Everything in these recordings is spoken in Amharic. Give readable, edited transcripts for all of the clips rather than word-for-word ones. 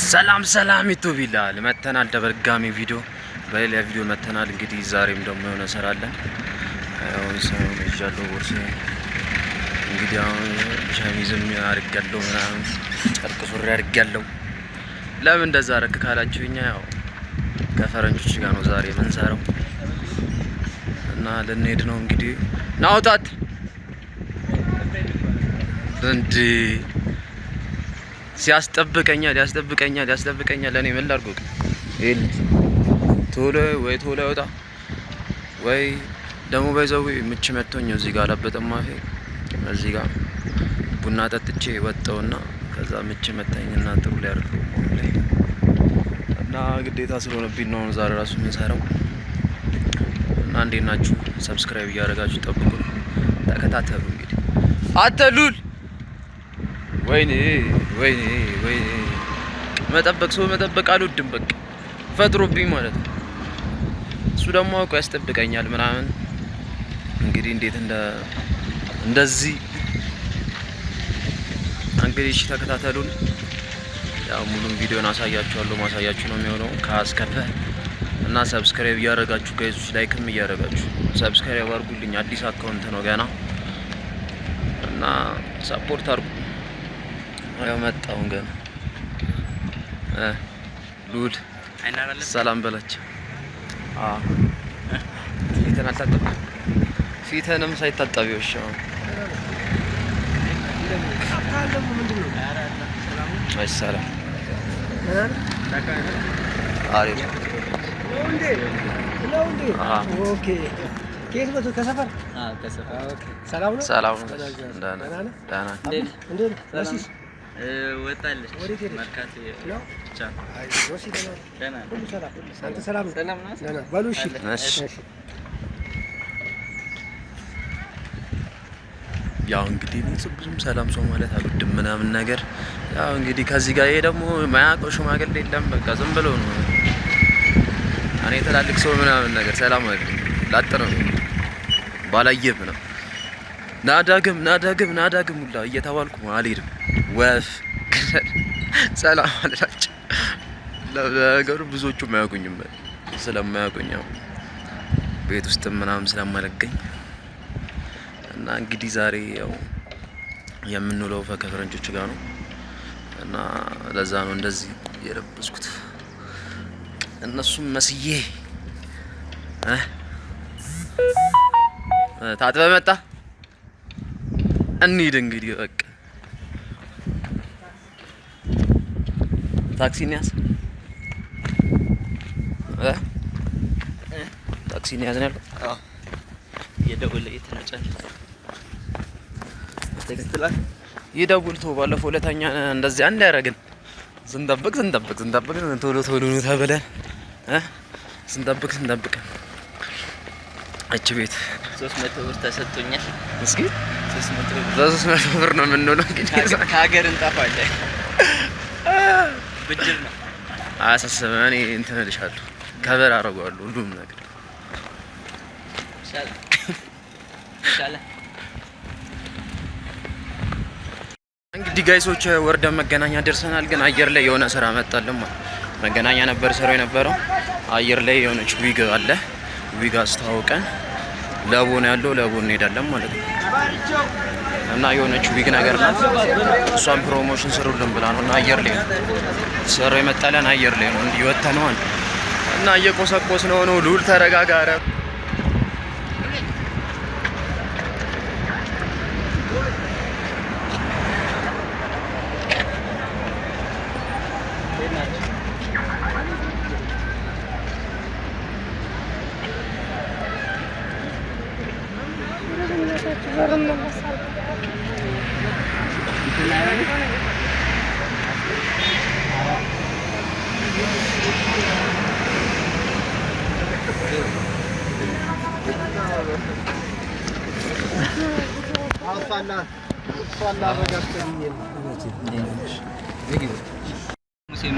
ሰላም ሰላም ይቶቢላል መተናል ደበርጋሚ ቪዲዮ በሌላ ቪዲዮ መተናል። እንግዲህ ዛሬም ደግሞ የሆነ ሰራለን አሁን ሰው ይጃለው ወርሴ እንግዲህ አሁን ሸሚዝም አርጋለው ምናምን ጨርቅ ሱሪ አርጋለው። ለምን እንደዛ አረክ ካላችሁኛ ያው ከፈረንጆች ጋር ነው ዛሬ የምንሰራው እና ልንሄድ ነው እንግዲህ ናውጣት እንዴ ሲያስጠብቀኛል እኔ ምን ላድርገው? ይሄን ቶሎ ወጣ ወይ ደሞ ባይዘው ምች መጥቶኝ እዚህ ጋር አላበጠም አፌ እዚህ ጋር ቡና ጠጥቼ ወጣውና ከዛ ምች መታኝና ጥሩ ላይ አይደለም ላይ እና ግዴታ ስለሆነብኝ ነው ዛሬ ራሱ የምንሰራው እና እንዴት ናችሁ? ሰብስክራይብ እያደረጋችሁ ጠብቁ፣ ተከታተሉ። እንግዲህ አተሉል ወይኔ መጠበቅ አልወድም። በቃ ፈጥሮብኝ ማለት ነው። እሱ ደግሞ አውቆ ያስጠብቀኛል ምናምን። እንግዲህ እንዴት እንደዚህ እንግዲህ እሺ ተከታተሉን። ያው ሙሉን ቪዲዮን አሳያችኋለሁ። ማሳያችሁ ነው የሚሆነው ከአስከፈ እና ሰብስክራይብ እያደረጋችሁ ጋይዞች ላይክም እያደረጋችሁ ሰብስክራይብ አድርጉልኝ። አዲስ አካውንት ነው ገና እና ሰፖርት አድርጉ። ያው መጣው ገና ሉል ሰላም በላቸው። ፊትህን አልታጠብም? ፊትህንም ሳይታጠብ ይወሻው ሰላም አሪፍ ኦኬ። ከየት መጡ? ከሰፈር ኦኬ። ሰላም ነው። ደህና ወጣለች ማርካት ነው ብቻ። አይ ወሲ ደህና ሁሉ ሰላም። አንተ ሰላም ነው? ደህና በሉ። እሺ ያው እንግዲህ ብዙም ሰላም ሰው ማለት አልወድም ምናምን ነገር። ያው እንግዲህ ከዚህ ጋር ይሄ ደግሞ ማያውቀው ሽማግሌ የለም። በቃ ዝም ብሎ ነው። እኔ ትላልቅ ሰው ምናምን ነገር ሰላም አይደለም ላጥር ነው ባላየም ነው ናዳግም ሁላ እየተባልኩ አልሄድም። ወፍ ሰላም አላችሁ። ለነገሩ ብዙዎቹም አያውቁኝም ስለማያውቁኝ ያው ቤት ውስጥ ምናምን ስለማለገኝ እና እንግዲህ ዛሬ ያው የምንውለው ከፈረንጆች ጋር ነው እና ለዛ ነው እንደዚህ የለበስኩት እነሱም መስዬ ታጥበ መጣ እንሂድ እንግዲህ በቃ ታክሲ እንያዝ ታክሲ እንያዝ ነው። አዎ የደውል የተነጨን ቴክስት ላይ ይደውል ተው። ባለፈው ለታኛ እንደዚህ አንድ ያረግን ስንጠብቅ ቶሎ ነው ተብለን ስንጠብቅ እቺ ቤት 300 ብር ተሰጥቶኛል። እስኪ 300 ብር ነው የምንውለው እንግዲህ ከሀገር እንጠፋለን። ብድር ነው አያሳስብም። እኔ እንትን እልሻለሁ ከበር አደርገዋለሁ ሁሉም ነገር ይሻላል። እንግዲህ ጋይሶች ወርደን መገናኛ ደርሰናል። ግን አየር ላይ የሆነ ስራ መጣልን። መገናኛ ነበር ስራው የነበረው። አየር ላይ የሆነች ዊግ አለ። ዊግ አስተዋውቀን ለቦ ነው ያለው። ለቦ እንሄዳለን ማለት ነው እና የሆነች ዊግ ነገር ናት። እሷን ፕሮሞሽን ስሩልን ብላ ነው እና አየር ላይ ስራው የመጣለን አየር ላይ ነው። እንዲህ ወተነዋል እና እየቆሰቆስ ነው። ሉል ተረጋጋረ።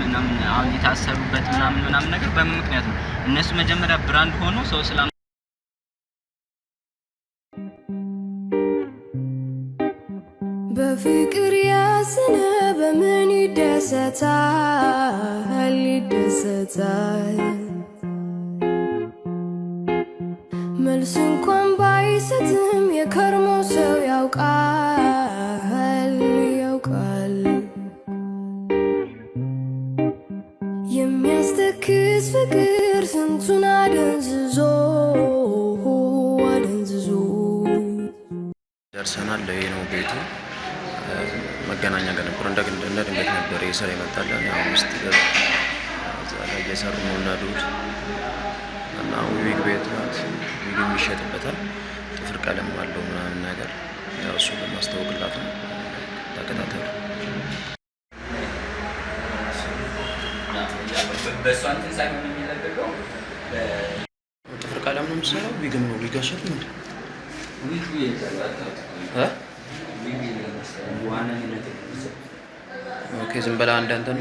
ምናምን አሁን የታሰሩበት ምናምን ነገር በምን ምክንያት ነው? እነሱ መጀመሪያ ብራንድ ሆኖ ሰው ስላ በፍቅር ያዘነ በምን ይደሰ ይደሰታል ይደሰታል መልስ እንኳን ባይሰጥም የከርሞ ሰው ያውቃል ያውቃል የሚያስተክዝ ፍቅር ስንቱን አደንዝዞ ደርሰናል። ይሄ ነው ቤቱ። መገናኛ ጋር ነበር። እንደ ድንገት ነበር የስራ ይመጣለን። ያው ውስጥ እዛ ላይ እየሰሩ ነው እና ዱድ እና ዊግ ቤት ናት። ዊግ የሚሸጥበታል። ጥፍር ቀለም አለው ምናምን ነገር ያው እሱ ለማስታወቅላት ነው። ተከታተሉ። በእሷ እንትን ሳይሆን የሚለቀቀው ጥፍር ቀለም ነው የምትሰራው። ዊግም ነው ዊግ አሸጥ ነው ኦኬ ዝም በላ አንዳንተ ነው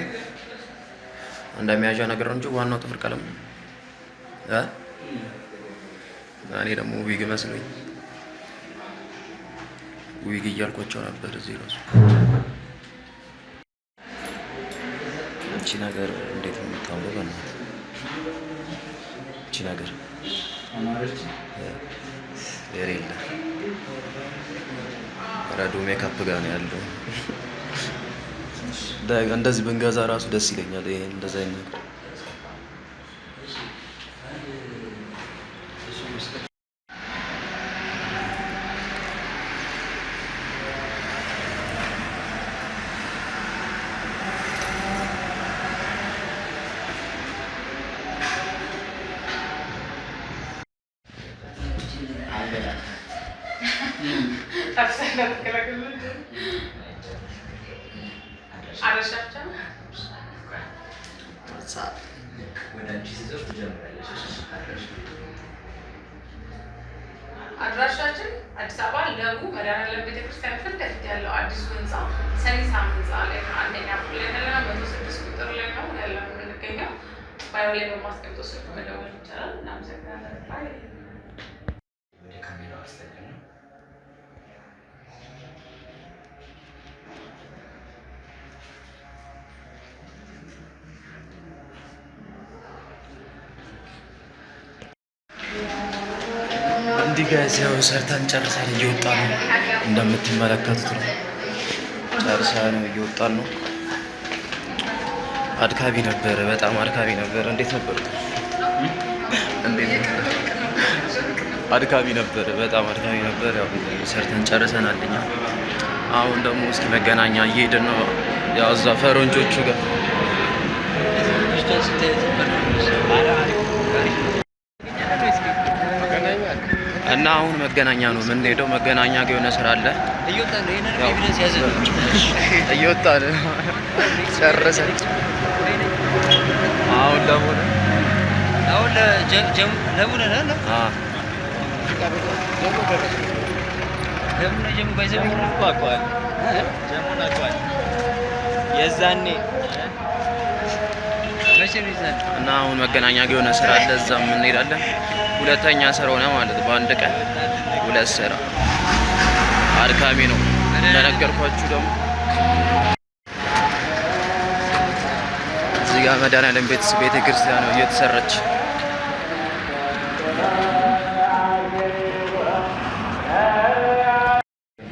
እንደሚያዣ ነገር ነው እንጂ ዋናው ጥፍር ቀለም ነው። እኔ ደግሞ ዊግ መስሎኝ ዊግ እያልኳቸው ነበር። እዚህ ራሱ እቺ ነገር እንዴት ነው የምታምረው? በእናትህ እቺ ነገር የሌለ ረዶ ሜካፕ ጋር ነው ያለው። እንደዚህ ብንገዛ ራሱ ደስ ይለኛል። ይሄ እንደዚህ አይነት ነገር አድራሻችን አዲስ አበባ ለቡ መድኃኔዓለም ቤተክርስቲያን ፊት ለፊት ያለው አዲሱ ህንፃ ሰኒሳም ህንፃ ላይ አንደኛ ፎቅ ላይ ያለና 106 ቁጥር ላይ ነው ያለው የምንገኘው። ባዮ ላይ በማስቀመጥ ስልክ መደወል ይቻላል። እናመሰግናለን። እንዲህ ጋይስ ያው ሰርተን ጨርሰን እየወጣን ነው። እንደምትመለከቱት ነው። ጨርሰን እየወጣን ነው። አድካሚ ነበረ፣ በጣም አድካሚ ነበረ። እንዴት ነበር? አድካሚ ነበረ፣ በጣም አድካሚ ነበረ። ያው ሰርተን ጨርሰናል እኛ። አሁን ደግሞ እስኪ መገናኛ እየሄድን ነው። ያው እዛ ፈረንጆቹ ጋር እና አሁን መገናኛ ነው የምንሄደው። መገናኛ ጋር የሆነ ስራ አለ። እየወጣን ጨርሰን አሁን ለሙነ የዛኔ እና አሁን መገናኛ ጋር የሆነ ስራ አለ። እዛም እንሄዳለን። ሁለተኛ ስራ ሆነ ማለት በአንድ ቀን ሁለት ስራ አድካሚ ነው። እንደነገርኳችሁ ደግሞ እዚህ ጋር መድኃኔዓለም ቤተ ክርስቲያን ነው እየተሰራች።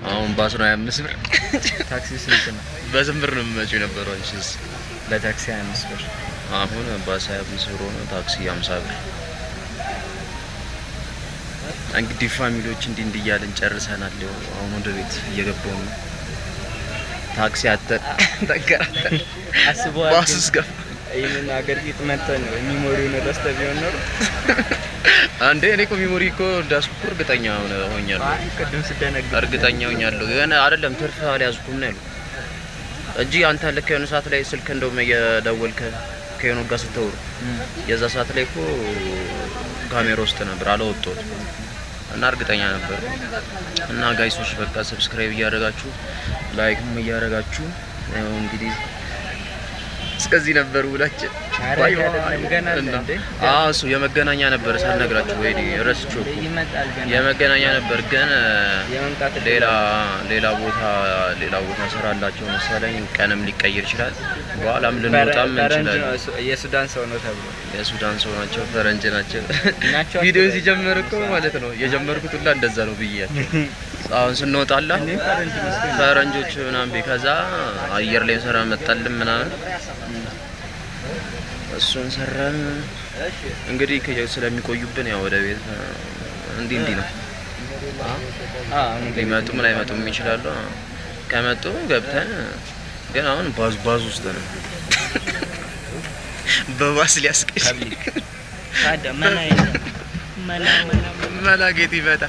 አሁን ባስ ነው 25 ብር። ታክሲ ስንት ነው? በስንት ብር ነው የምመጪው የነበረው? አንቺስ? ለታክሲ 25 ብር። አሁን ባስ 25 ብር ሆነ፣ ታክሲ 50 ብር። እንግዲህ ፋሚሊዎች እንዲህ እያልን ጨርሰናል። አሁን ወደ ቤት እየገባሁ ነው። ታክሲ አተን ተከራተን አስበዋል። ባስስ ገባ። ይሄንን ሀገር ፊት መተን ሚሞሪውን ረስተህ ቢሆን ኖሮ አንዴ እኔ እኮ ሚሞሪ እኮ እንዳስኩ እርግጠኛ ሆኛለሁ። ቅድም ስደነግጥ እርግጠኛ ሆኛለሁ። ግን አይደለም ትርፍ አልያዝኩም ነው ያልኩት እንጂ አንተ ልክ የሆነ ሰዓት ላይ ስልክ እንደውም እየደወልክ ከሆነ ጋር ስትወሩ የዛ ሰዓት ላይ እኮ ካሜራ ውስጥ ነበር አላወጣሁትም እና እርግጠኛ ነበር። እና ጋይሶች በቃ ሰብስክራይብ እያደረጋችሁ ላይክም እያደረጋችሁ እንግዲህ እስከዚህ ነበር ውላችን። እሱ የመገናኛ ነበር ሳልነግራችሁ ወይ ረስቼው የመገናኛ ነበር ግን ሌላ ቦታ ስራላቸው መሰለኝ ቀንም ሊቀየር ይችላል በኋላም ልንወጣም እንችላለን የሱዳን ሰው ነው ተብሎ የሱዳን ሰው ናቸው ፈረንጅ ናቸው ቪዲዮ ሲጀምር እኮ ማለት ነው የጀመርኩት ሁላ እንደዛ ነው ብያለሁ አሁን ስንወጣላ ፈረንጆች ምናምን ከዛ አየር ላይ ሰራ መጣልን ምናምን እሱን ሰራን እንግዲህ ስለሚቆዩብን ያው ወደ ቤት እንዲህ ነው ሊመጡም ላይመጡም ይችላሉ ከመጡ ገብተን ግን አሁን ባዝ ውስጥ ነው በባስ ሊያስቀኝ ታዲያ መላ ጌት ይመጣ